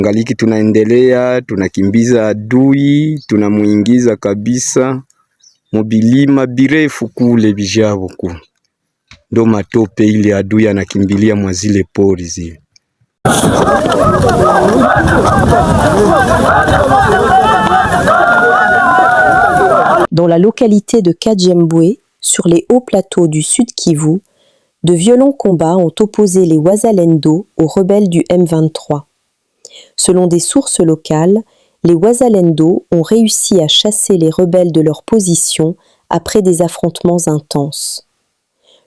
Ngaliki tunaendelea, tunakimbiza adui, tunamuingiza kabisa mobilima birefu kule bijabo ku. Ndo matope ile adui anakimbilia mwa zile pori zile. Dans la localité de Kajembwe, sur les hauts plateaux du Sud Kivu, de violents combats ont opposé les Wazalendo aux rebelles du M23. Selon des sources locales, les Wazalendo ont réussi à chasser les rebelles de leur position après des affrontements intenses.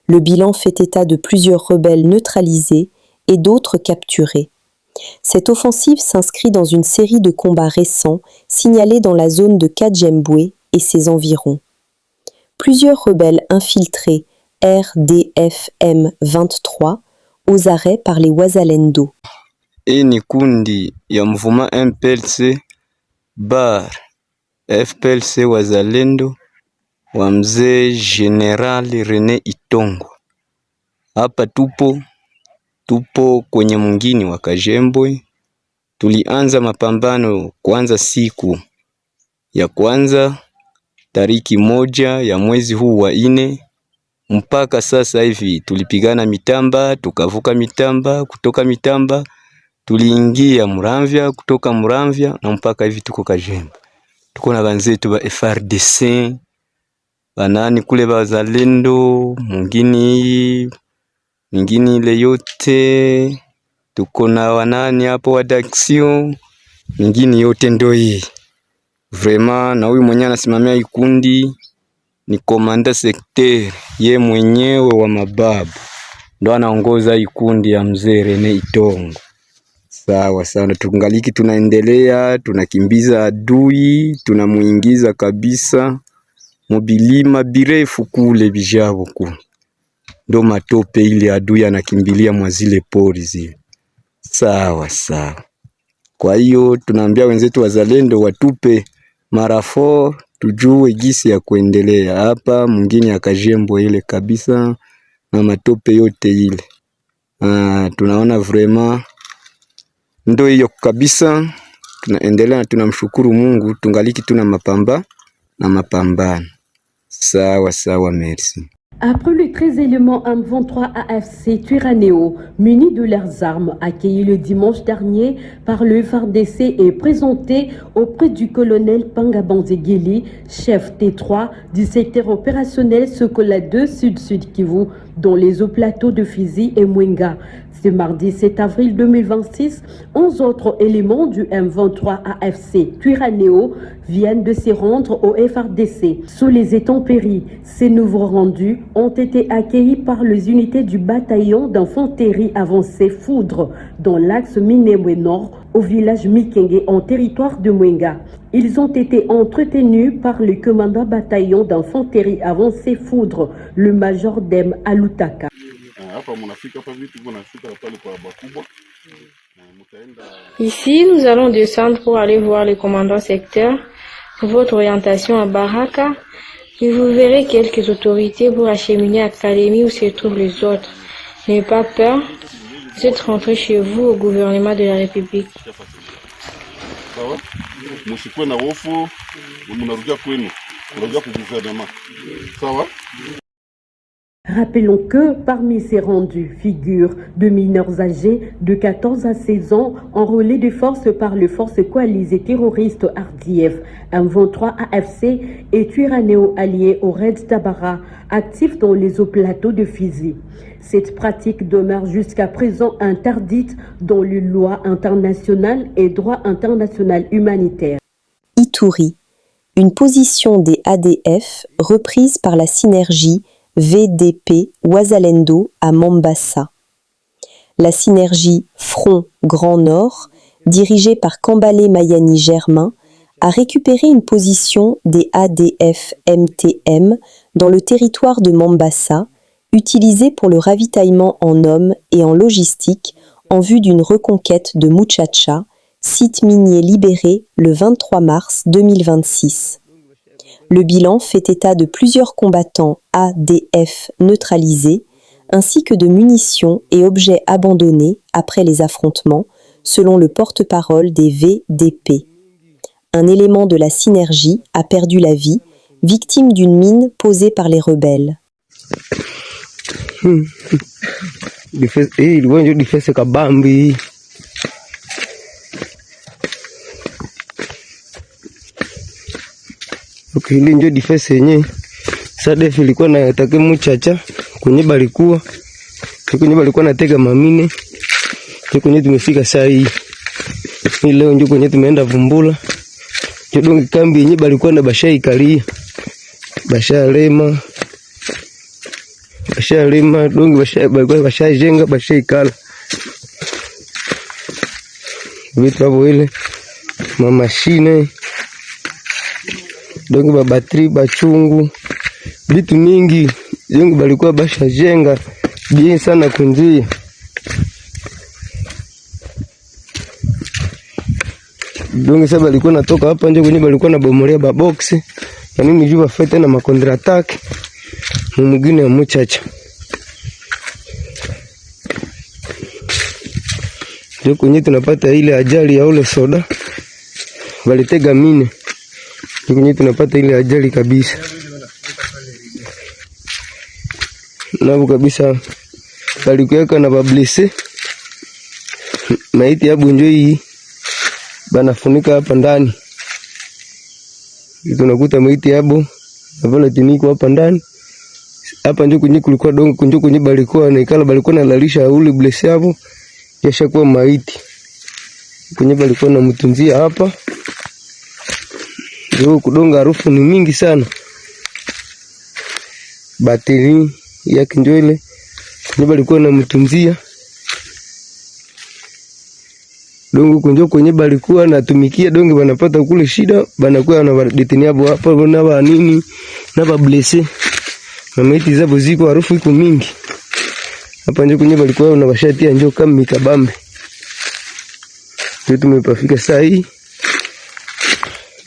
Le bilan fait état de plusieurs rebelles neutralisés et d'autres capturés. Cette offensive s'inscrit dans une série de combats récents signalés dans la zone de Kajembwe et ses environs. Plusieurs rebelles infiltrés RDFM 23 aux arrêts par les Wazalendo. Ni kundi ya mvuma MPLC bar FPLC Wazalendo wa mzee General Rene Itongo. Hapa tupo kwenye mungini wa Kajembwe. Tulianza mapambano kwanza siku ya kwanza tariki 1 ya mwezi huu wa 4 mpaka sasa hivi tulipigana Mitamba, tukavuka Mitamba, kutoka Mitamba tuliingia Muramvya, kutoka Muramvya na mpaka hivi tuko Kajembwe. Tuko na banzetu ba FRDC banani kule Wazalendo mingini ile yote, tuko na wanani hapo wa Daxio mingini yote ndo hii. Vraiment na huyu mwenye anasimamia ikundi ni komanda sekter ye mwenyewe wa mababu, ndo anaongoza ikundi ya mzee Rene Itongo. Sawa sana, tungaliki tunaendelea, tunakimbiza adui, tunamuingiza kabisa mobilima birefu kule bijabo ku. Ndo matope ile adui anakimbilia mwa zile pori zile. Sawa. Kwa hiyo tunaambia wenzetu Wazalendo watupe marafor tujue gisi ya kuendelea hapa mwingine ya Kajembwe ile kabisa na matope yote ile. Tunaona vraiment ndo hiyo kabisa, tunaendelea na tunamshukuru Mungu, tungaliki tuna mapambano. Sawa, merci. Après le 13 éléments M23 AFC Twirwaneho, munis de leurs armes, accueillis le dimanche dernier par le FARDC et présentés auprès du colonel Pangabanzegeli, chef T3 du secteur opérationnel Sokola 2 Sud Kivu, dans les hauts plateaux de Fizi et Mwenga. Ce mardi 7 avril 2026, 11 autres éléments du M23 AFC Twirwaneho viennent de se rendre au FARDC. Sous les intempéries, ces nouveaux rendus ont été accueillis par les unités du bataillon d'infanterie avancée Foudre dans l'axe Minembwe Nord au village Mikenge en territoire de Mwenga. Ils ont été entretenus par le commandant bataillon d'infanterie avancée Foudre, le major Dem Alutaka. Ici, nous allons descendre pour aller voir le commandant secteur pour votre orientation à Baraka. Et vous verrez quelques autorités pour acheminer à Kalemi où se trouvent les autres. N'ayez pas peur, vous êtes rentrés chez vous au gouvernement de la République. Rappelons que parmi ces rendus figurent de mineurs âgés de 14 à 16 ans enrôlés de force par les forces coalisées terroristes RDF, M23 AFC et Twirwaneho alliés au Red Tabara, actifs dans les hauts plateaux de Fizi. Cette pratique demeure jusqu'à présent interdite dans les lois internationales et droit international humanitaire. Ituri, une position des ADF reprise par la synergie VDP Wazalendo à Mombasa. La synergie Front Grand Nord, dirigée par Kambale Mayani Germain, a récupéré une position des ADF MTM dans le territoire de Mombasa, utilisée pour le ravitaillement en hommes et en logistique en vue d'une reconquête de Muchacha, site minier libéré le 23 mars 2026. Le bilan fait état de plusieurs combattants ADF neutralisés, ainsi que de munitions et objets abandonnés après les affrontements selon le porte-parole des VDP. Un élément de la synergie a perdu la vie, victime d'une mine posée par les rebelles. Hili ndio defense yenyewe. SADF ilikuwa na atake Muchacha kwenye balikuwa natega mamine. Kwenye tumefika saa hii. Leo ndio kwenye tumeenda Vumbula. Ndio kambi yenyewe balikuwa na bashaikalia. Bashalema dongi balikuwa bashajenga bashaikala. Vitu hapo ile mamashine dongi babatri bachungu vitu mingi yengu balikuwa bashajenga bien sana kunjia. Dongi sasa balikuwa natoka hapa nje kwenye balikuwa na bomolea ba box na mimi jua fete na makontra attack mwingine ya Muchacha. Ndio kwenye tunapata ile ajali ya ule soda walitega mine. Ndio kwenye tunapata ile ajali kabisa. Nabo kabisa balikuweka na bablese. Maiti ya bunjo hii banafunika hapa ndani. Tunakuta maiti yabo na vile tiniko hapa ndani. Hapa ndio kwenye kulikuwa dongo ndio kwenye balikuwa na ikala balikuwa nalalisha ule blesse hapo. Yasha kuwa maiti. Kwenye balikuwa na mtunzia hapa. Ndio kudonga harufu ni mingi sana. Bateri yake ndio ile. Kwenye balikuwa na mtunzia. Dongo kunjo kwenye balikuwa natumikia donge wanapata kule shida banakuwa na deteni hapo hapa na ba nini na ba blesse. Na maiti zabo ziko harufu iko mingi. Hapa ndio kwenye balikuwa na bashatia njoo kama mikabambe. Ndio tumepafika saa hii.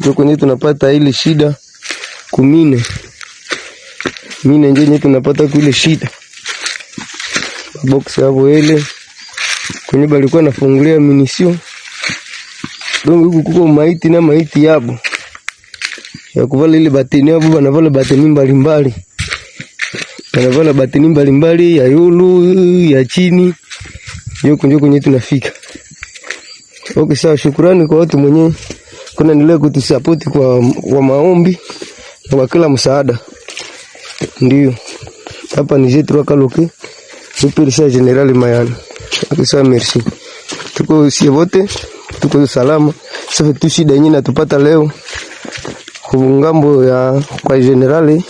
Ndio kwenye tunapata ile shida kumine. Mine ndio tunapata kule shida. Box hapo ile kwenye balikuwa nafungulia minisio. Dongo huku kuko maiti na maiti yabo. Ya kuvala ile bateni yabo banavala bateni mbalimbali. Banavala bateni mbalimbali ya yulu ya chini. Ndio kwenye tunafika. Okay, sawa, shukrani kwa watu mwenyewe kuna endelea kutusupport kwa maombi na kwa kila msaada. Ndio. Hapa ni Jetro Kaloke. Superisa General Mayani. Okay, sawa, merci. Tuko sie wote, tuko salama. Sasa tu shida yenyewe natupata leo. Ngambo ya kwa generali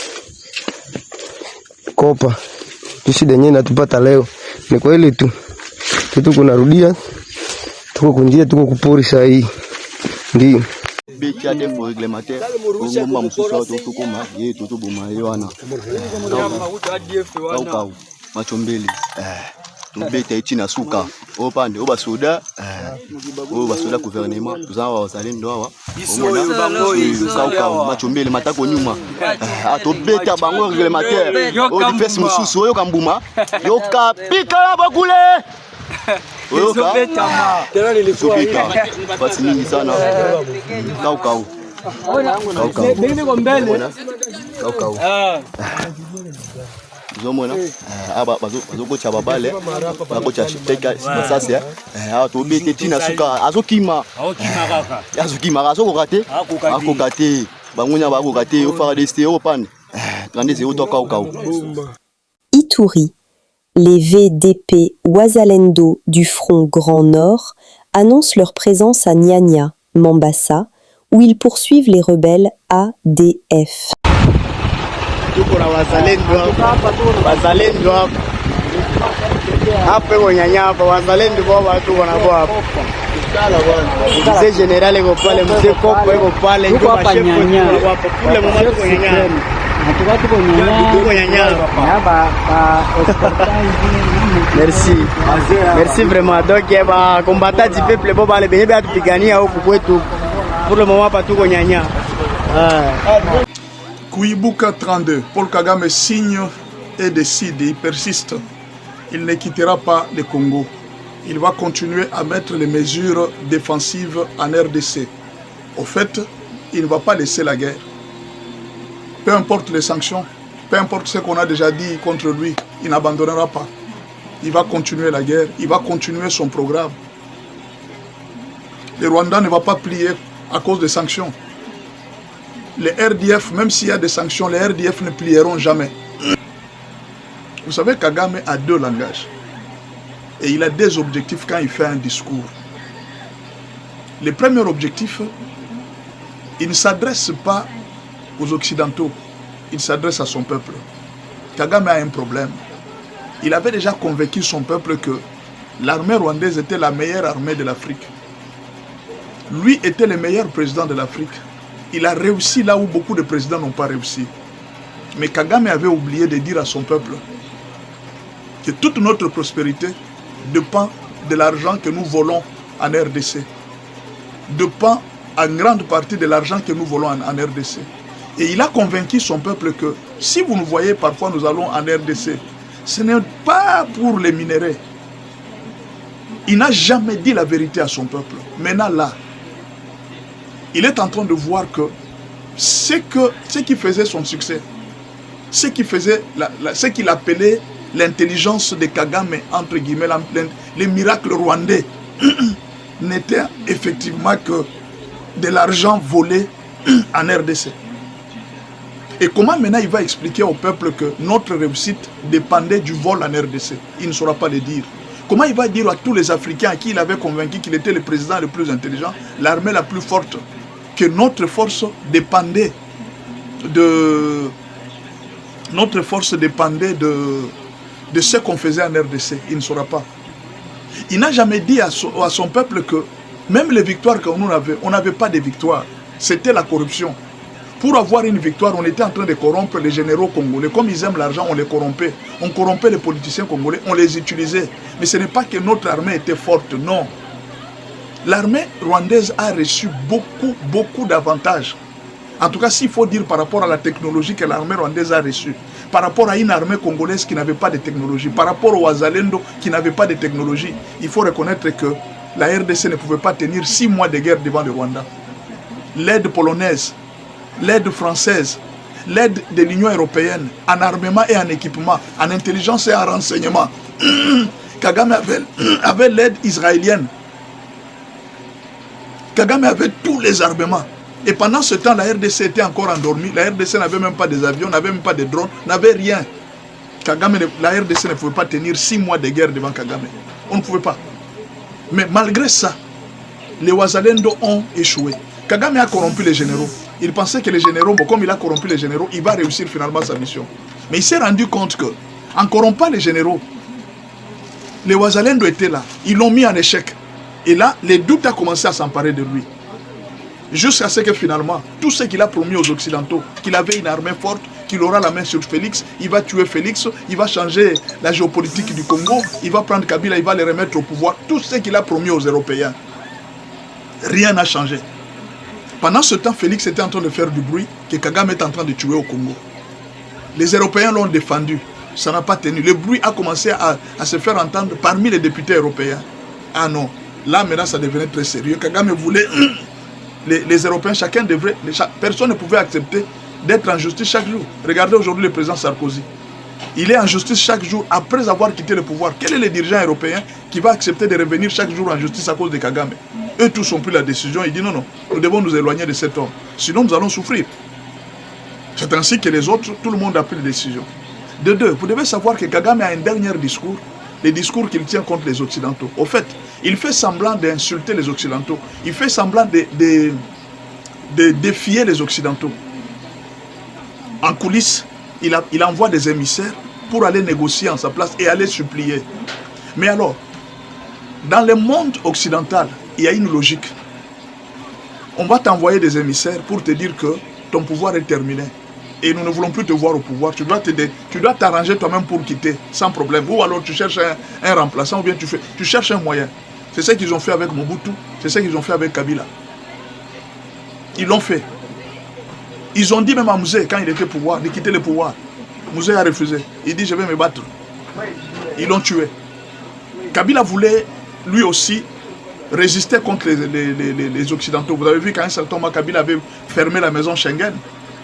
Kopa. Tu shida yenyewe natupata leo. Ni kwa ile tu. Tuko narudia. Tuko kunjia tuko kupori saa hii. Ndio. Betia de fo réglementaire ngomba msusu to koma ye to boma yana kau macho mbili tubeta ichina suka opande oba soda gouvernement tuzawa wazalendo hawa kau macho mbili matako nyuma atobeta bango réglementaire o defense msusu oyo kambuma yo kapika la bakule basi mingi sana kau zomona aba bazokocha babale bakocha teka basasi atobete tina suka azokima azokokate akokate bangunya bakokate ofardeste opande grandeze otoka kau. Ituri. Les VDP Wazalendo du Front Grand Nord annoncent leur présence à Nyanya, Mambasa, où ils poursuivent les rebelles ADF. Merci vraiment. Donc combattant du peuple boba le bébé atupigania huku kwetu pour le moment pas tuko nyanya. Kuibuka 32, Paul Kagame signe et décide, il persiste. Il ne quittera pas le Congo. il va continuer à mettre les mesures défensives en RDC. Au fait, il ne va pas laisser la guerre. Peu importe les sanctions, peu importe ce qu'on a déjà dit contre lui, il n'abandonnera pas. Il va continuer la guerre, il va continuer son programme. Le Rwanda ne va pas plier à cause des sanctions. Les RDF, même s'il y a des sanctions, les RDF ne plieront jamais. Vous savez, Kagame a deux langages. Et il a des objectifs quand il fait un discours. Le premier objectif, il ne s'adresse pas aux Occidentaux, il s'adresse à son peuple. Kagame a un problème. Il avait déjà convaincu son peuple que l'armée rwandaise était la meilleure armée de l'Afrique. Lui était le meilleur président de l'Afrique. Il a réussi là où beaucoup de présidents n'ont pas réussi. Mais Kagame avait oublié de dire à son peuple que toute notre prospérité dépend de l'argent que nous volons en RDC. Dépend en grande partie de l'argent que nous volons en RDC. Et il a convaincu son peuple que si vous nous voyez parfois nous allons en RDC, ce n'est pas pour les minéraux. Il n'a jamais dit la vérité à son peuple. Maintenant là, il est en train de voir que ce qui faisait son succès, ce qu'il appelait l'intelligence de Kagame, entre guillemets, les miracles rwandais, n'était effectivement que de l'argent volé en RDC. Et comment maintenant il va expliquer au peuple que notre réussite dépendait du vol en RDC? Il ne saura pas le dire. Comment il va dire à tous les Africains à qui il avait convaincu qu'il était le président le plus intelligent, l'armée la plus forte, que notre force dépendait de ce qu'on faisait en RDC? Il ne saura pas. Il n'a jamais dit à son peuple que même les victoires que nous avions, on n'avait pas de victoire. C'était la corruption. Pour avoir une victoire, on était en train de corrompre les généraux congolais. Comme ils aiment l'argent, on les corrompait. On corrompait les politiciens congolais, on les utilisait. Mais ce n'est pas que notre armée était forte, non. L'armée rwandaise a reçu beaucoup d'avantages. En tout cas, s'il faut dire par rapport à la technologie que l'armée rwandaise a reçue, par rapport à une armée congolaise qui n'avait pas de technologie, par rapport aux Wazalendo qui n'avaient pas de technologie, il faut reconnaître que la RDC ne pouvait pas tenir 6 mois de guerre devant le Rwanda. L'aide polonaise, l'aide française, l'aide de l'Union européenne en armement et en équipement, en intelligence et en renseignement. Kagame avait l'aide israélienne. Kagame avait tous les armements. Et pendant ce temps, la RDC était encore endormie. La RDC n'avait même pas des avions, n'avait même pas de drones, n'avait rien. La RDC ne pouvait pas tenir 6 mois de guerre devant Kagame. On ne pouvait pas. Mais malgré ça, les Wazalendo ont échoué. Kagame a corrompu les généraux. Il pensait que les généraux, bon, comme il a corrompu les généraux, il va réussir finalement sa mission. Mais il s'est rendu compte que, en corrompant les généraux, les Wazalendo étaient là. Ils l'ont mis en échec. Et là, les doutes ont commencé à s'emparer de lui. Jusqu'à ce que finalement, tout ce qu'il a promis aux Occidentaux, qu'il avait une armée forte, qu'il aura la main sur Félix, il va tuer Félix, il va changer la géopolitique du Congo, il va prendre Kabila, il va les remettre au pouvoir. Tout ce qu'il a promis aux Européens, rien n'a changé. Pendant ce temps, Félix était en train de faire du bruit que Kagame est en train de tuer au Congo. Les Européens l'ont défendu, ça n'a pas tenu. Le bruit a commencé à se faire entendre parmi les députés européens. Ah non, là maintenant ça devenait très sérieux. Kagame voulait... Les Européens, personne ne pouvait accepter d'être en justice chaque jour. Regardez aujourd'hui le président Sarkozy. Il est en justice chaque jour après avoir quitté le pouvoir. Quel est le dirigeant européen qui va accepter de revenir chaque jour en justice à cause de Kagame? Eux tous ont pris la décision. Il dit non, nous devons nous éloigner de cet homme. Sinon nous allons souffrir. C'est ainsi que les autres, tout le monde a pris la décision. De deux, vous devez savoir que Kagame a un dernier discours, le discours qu'il tient contre les Occidentaux. Au fait, il fait semblant d'insulter les Occidentaux. Il fait semblant de défier les Occidentaux. En coulisses, il envoie des émissaires pour aller négocier en sa place et aller supplier. Mais alors, dans le monde occidental, il y a une logique. On va t'envoyer des émissaires pour te dire que ton pouvoir est terminé. Et nous ne voulons plus te voir au pouvoir. Tu dois t'arranger toi-même pour quitter, sans problème. Ou alors tu cherches un remplaçant, ou bien tu cherches un moyen. C'est ce qu'ils ont fait avec Mobutu, c'est ce qu'ils ont fait avec Kabila. Ils l'ont fait. Ils ont dit même à Mouzé, quand il était au pouvoir, de quitter le pouvoir. Mouzé a refusé. Il dit, je vais me battre. Ils l'ont tué. Kabila voulait lui aussi résistait contre les Occidentaux. Vous avez vu qu'à un certain moment, Kabila avait fermé la maison Schengen.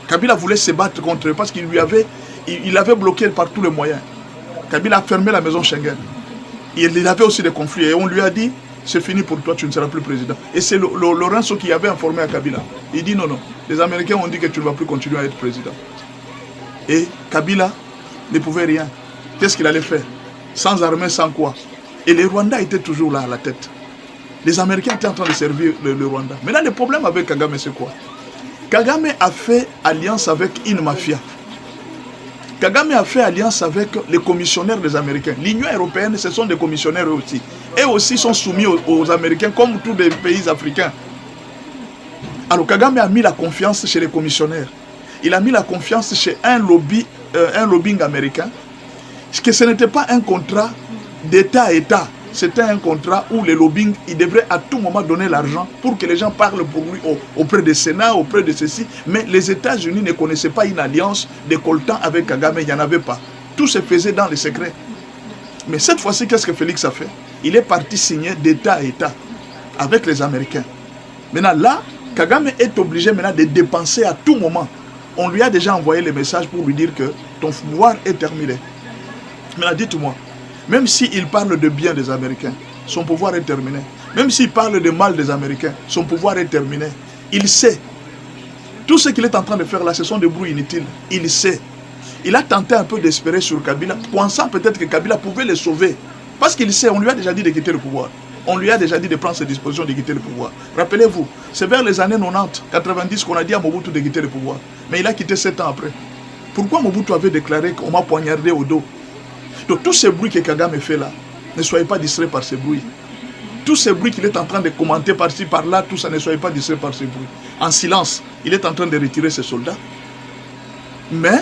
Kabila voulait se battre contre eux parce qu'il il avait bloqué par tous les moyens. Kabila a fermé la maison Schengen. Il avait aussi des conflits et on lui a dit, c'est fini pour toi, tu ne seras plus président. Et c'est Lorenzo qui avait informé à Kabila. Il dit non, les Américains ont dit que tu ne vas plus continuer à être président. Et Kabila ne pouvait rien. Qu'est-ce qu'il allait faire? Sans armée, sans quoi? Et les Rwandais étaient toujours là à la tête. Les Américains étaient en train de servir le Rwanda. Maintenant, le problème avec Kagame, c'est quoi? Kagame a fait alliance avec une mafia. Kagame a fait alliance avec les commissionnaires des Américains. L'Union européenne, ce sont des commissionnaires eux aussi. Eux aussi sont soumis aux Américains comme tous les pays africains. Alors Kagame a mis la confiance chez les commissionnaires. Il a mis la confiance chez un lobbying américain. Que ce n'était pas un contrat d'État à État. C'était un contrat où les lobbying, ils devraient à tout moment donner l'argent pour que les gens parlent pour lui auprès du Sénat, auprès de ceci. Mais les États-Unis ne connaissaient pas une alliance de coltan avec Kagame, il n'y en avait pas. Tout se faisait dans le secret. Mais cette fois-ci, qu'est-ce que Félix a fait? Il est parti signer d'État à État avec les Américains. Maintenant là, Kagame est obligé maintenant de dépenser à tout moment. On lui a déjà envoyé les messages pour lui dire que ton pouvoir est terminé. Maintenant dites-moi, même s'il parle de bien des Américains, son pouvoir est terminé. Même s'il parle de mal des Américains, son pouvoir est terminé. Il sait. Tout ce qu'il est en train de faire là, ce sont des bruits inutiles. Il sait. Il a tenté un peu d'espérer sur Kabila, pensant peut-être que Kabila pouvait le sauver. Parce qu'il sait, on lui a déjà dit de quitter le pouvoir. On lui a déjà dit de prendre ses dispositions de quitter le pouvoir. Rappelez-vous, c'est vers les années 90, 90 qu'on a dit à Mobutu de quitter le pouvoir. Mais il a quitté 7 ans après. Pourquoi Mobutu avait déclaré qu'on m'a poignardé au dos? Donc tous ces bruits que Kagame fait là, ne soyez pas distraits par ces bruits. Tous ces bruits qu'il est en train de commenter par-ci, par-là, tout ça, ne soyez pas distraits par ces bruits. En silence, il est en train de retirer ses soldats. Mais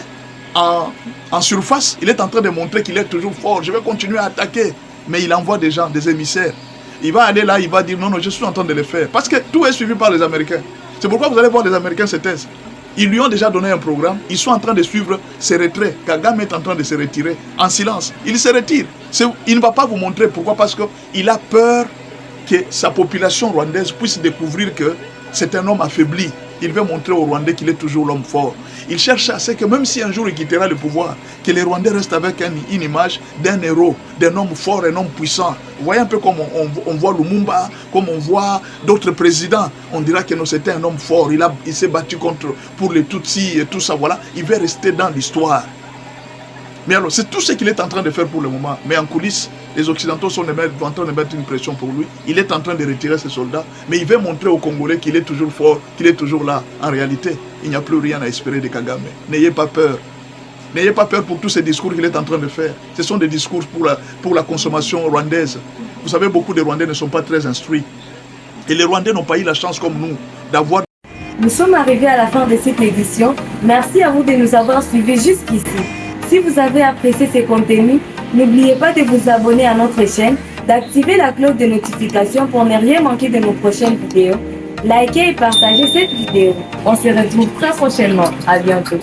en surface, il est en train de montrer qu'il est toujours fort. Je vais continuer à attaquer. Mais il envoie des gens, des émissaires. Il va aller là, il va dire non, je suis en train de le faire. Parce que tout est suivi par les Américains. C'est pourquoi vous allez voir les Américains se taisent. Ils lui ont déjà donné un programme. Ils sont en train de suivre ses retraits. Kagame est en train de se retirer en silence. Il se retire. Il ne va pas vous montrer pourquoi. Parce qu'il a peur que sa population rwandaise puisse découvrir que c'est un homme affaibli. Il veut montrer aux Rwandais qu'il est toujours l'homme fort. Il cherche à ce que même si un jour il quittera le pouvoir, que les Rwandais restent avec une image d'un héros, d'un homme fort, un homme puissant. Vous voyez un peu comme on voit Lumumba, comme on voit d'autres présidents. On dira que c'était un homme fort. Il s'est battu pour les Tutsis et tout ça. Voilà. Il veut rester dans l'histoire. Mais alors, c'est tout ce qu'il est en train de faire pour le moment. Mais en coulisses, les Occidentaux sont en train de mettre une pression pour lui. Il est en train de retirer ses soldats. Mais il veut montrer aux Congolais qu'il est toujours fort, qu'il est toujours là. En réalité, il n'y a plus rien à espérer de Kagame. N'ayez pas peur. N'ayez pas peur pour tous ces discours qu'il est en train de faire. Ce sont des discours pour la consommation rwandaise. Vous savez, beaucoup de Rwandais ne sont pas très instruits. Et les Rwandais n'ont pas eu la chance comme nous d'avoir... Nous sommes arrivés à la fin de cette édition. Merci à vous de nous avoir suivis jusqu'ici. Si vous avez apprécié ces contenus, n'oubliez pas de vous abonner à notre chaîne, d'activer la cloche de notification pour ne rien manquer de nos prochaines vidéos. Likez et partagez cette vidéo. On se retrouve très prochainement. À bientôt.